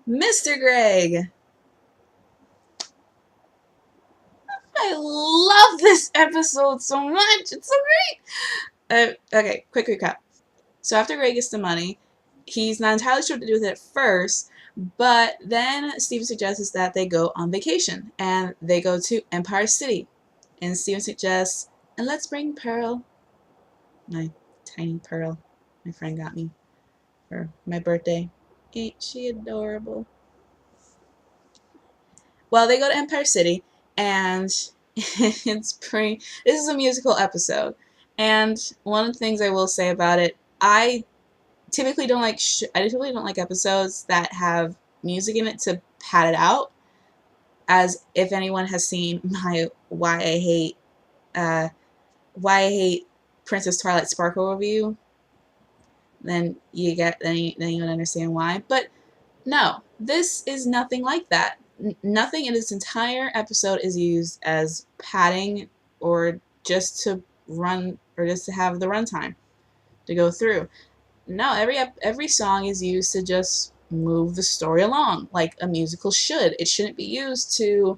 Mr. Greg. I love this episode so much. It's so great. Okay, quick recap. So after Greg gets the money, he's not entirely sure what to do with it at first, but then Steven suggests that they go on vacation and they go to Empire City. And Steven suggests, and let's bring Pearl, my tiny Pearl, my friend got me for my birthday. Ain't she adorable? Well, they go to Empire City, and it's pretty. This is a musical episode, and one of the things I will say about it, I typically don't like. I typically don't like episodes that have music in it to pad it out. As if anyone has seen my uh, why I hate Princess Twilight Sparkle review, then you would understand why. But no, this is nothing like that. Nothing in this entire episode is used as padding or just to run or just to have the runtime to go through. No, every song is used to just move the story along like a musical should. It shouldn't be used to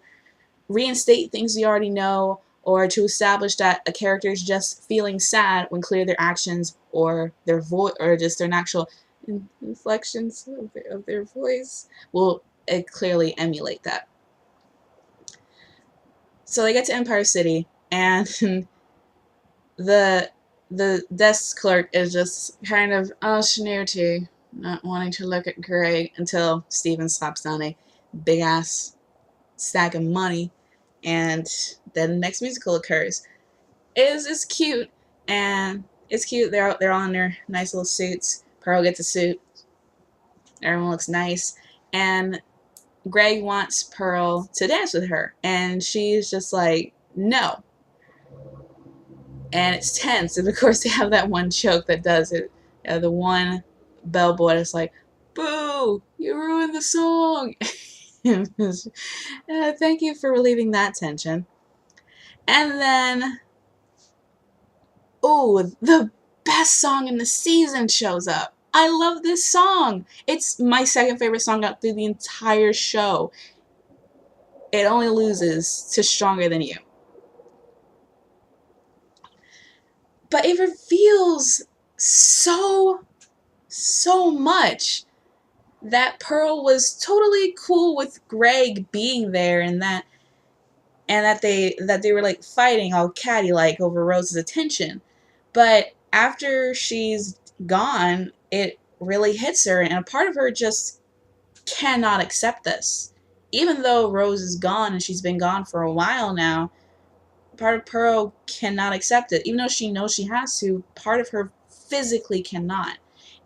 reinstate things you already know or to establish that a character is just feeling sad when clearly their actions or their voice or just their natural inflections of their voice will clearly emulate that. So they get to Empire City, and the the desk clerk is just kind of snooty, not wanting to look at Greg until Steven slaps down a big ass stack of money, and then the next musical occurs. It's cute, and it's cute. They're all in their nice little suits. Pearl gets a suit. Everyone looks nice, and Greg wants Pearl to dance with her, and she's just like, no. And it's tense, and of course they have that one joke that does it. The one bellboy is like, boo, you ruined the song. Thank you for relieving that tension. And then, oh, the best song in the season shows up. I love this song. It's my second favorite song out through the entire show. It only loses to Stronger Than You. But it reveals so much that Pearl was totally cool with Greg being there, and that they were like fighting all catty like over Rose's attention. But after she's gone, it really hits her, and a part of her just cannot accept this. Even though Rose is gone and she's been gone for a while now, part of Pearl cannot accept it. Even though she knows she has to, part of her physically cannot.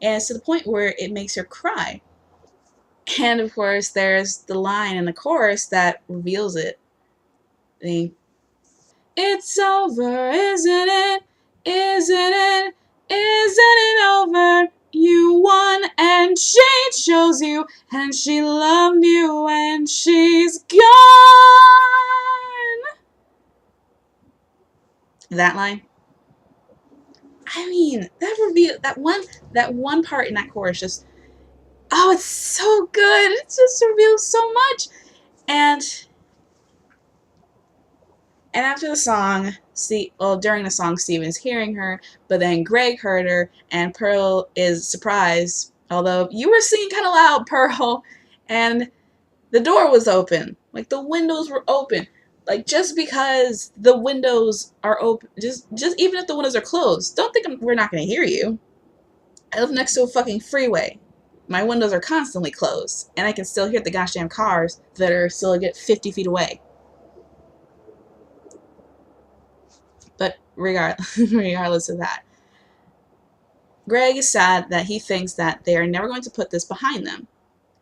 And it's to the point where it makes her cry. And of course, there's the line in the chorus that reveals it. The, it's over, isn't it? Isn't it? Isn't it over? You won and she chose you and she loved you and she's gone. That line. I mean, that one part in that chorus just, oh, it's so good. It just reveals so much. And after the song, during the song, Steven's hearing her, but then Greg heard her, and Pearl is surprised. Although you were singing kind of loud, Pearl, and the door was open, like the windows were open. Like just because the windows are open, just even if the windows are closed, don't think we're not going to hear you. I live next to a fucking freeway. My windows are constantly closed, and I can still hear the goddamn cars that are still a good 50 feet away. But regardless of that, Greg is sad that he thinks that they are never going to put this behind them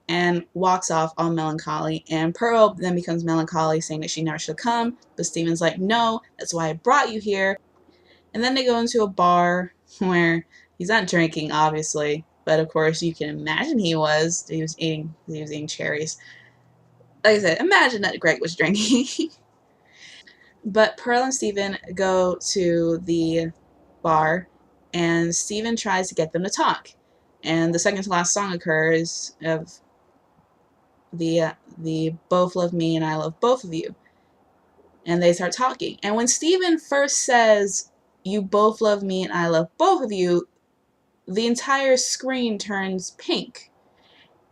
and walks off all melancholy. And Pearl then becomes melancholy, saying that she never should come. But Steven's like, no, that's why I brought you here. And then they go into a bar where he's not drinking, obviously. But of course, you can imagine he was. He was eating cherries. Like I said, imagine that Greg was drinking. But Pearl and Steven go to the bar, and Steven tries to get them to talk. And the second to last song occurs of the both love me and I love both of you. And they start talking. And when Steven first says, you both love me and I love both of you, the entire screen turns pink.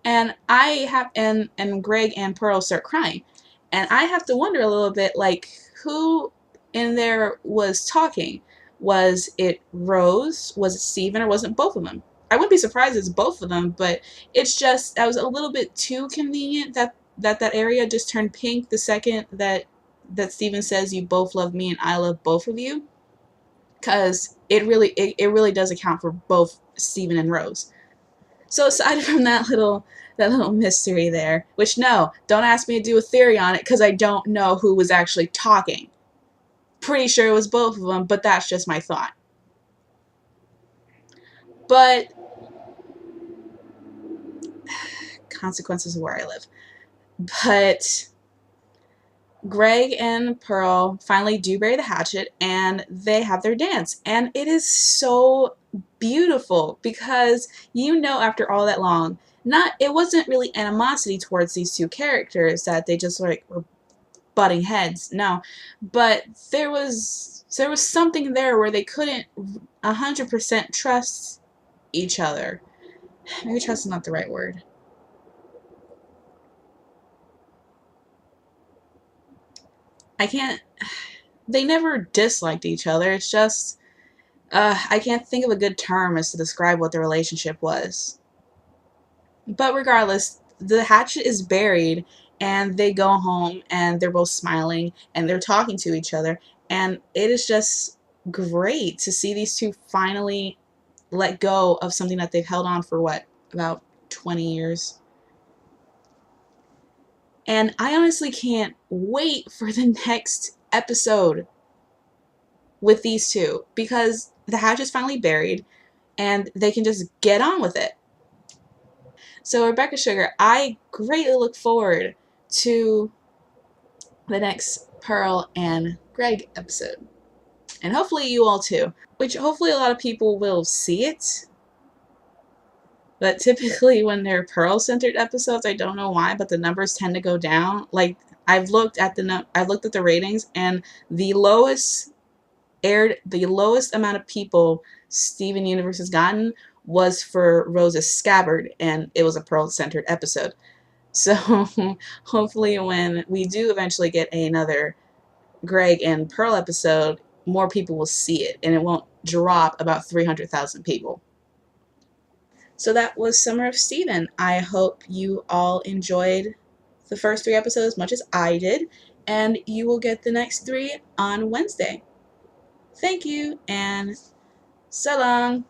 And and Greg and Pearl start crying. And I have to wonder a little bit, like, who in there was talking? Was it Rose? Was it Steven? Or was it both of them? I wouldn't be surprised if it's both of them, but it's just, that was a little bit too convenient that area just turned pink the second that Steven says, you both love me and I love both of you. Because it really does account for both Steven and Rose. So aside from that little mystery there, which no, don't ask me to do a theory on it because I don't know who was actually talking. Pretty sure it was both of them, but that's just my thought. But consequences of where I live. But Greg and Pearl finally do bury the hatchet and they have their dance. And it is so beautiful because after all that long, it wasn't really animosity towards these two characters that they just like were butting heads. No. But there was something there where they couldn't 100% trust each other. Maybe trust is not the right word. They never disliked each other. It's just, I can't think of a good term as to describe what the relationship was. But regardless, the hatchet is buried, and they go home, and they're both smiling, and they're talking to each other, and it is just great to see these two finally let go of something that they've held on for, what, about 20 years? And I honestly can't wait for the next episode with these two, because the hatch is finally buried and they can just get on with it. So Rebecca Sugar, I greatly look forward to the next Pearl and Greg episode. And hopefully you all too. Which hopefully a lot of people will see it. But typically when they're Pearl-centered episodes, I don't know why, but the numbers tend to go down. Like, I've looked at the ratings, and the lowest amount of people Steven Universe has gotten was for Rose's Scabbard, and it was a Pearl-centered episode. So hopefully when we do eventually get another Greg and Pearl episode, more people will see it, and it won't drop about 300,000 people. So that was Summer of Steven. I hope you all enjoyed the first 3 episodes as much as I did, and you will get the next 3 on Wednesday. Thank you, and so long.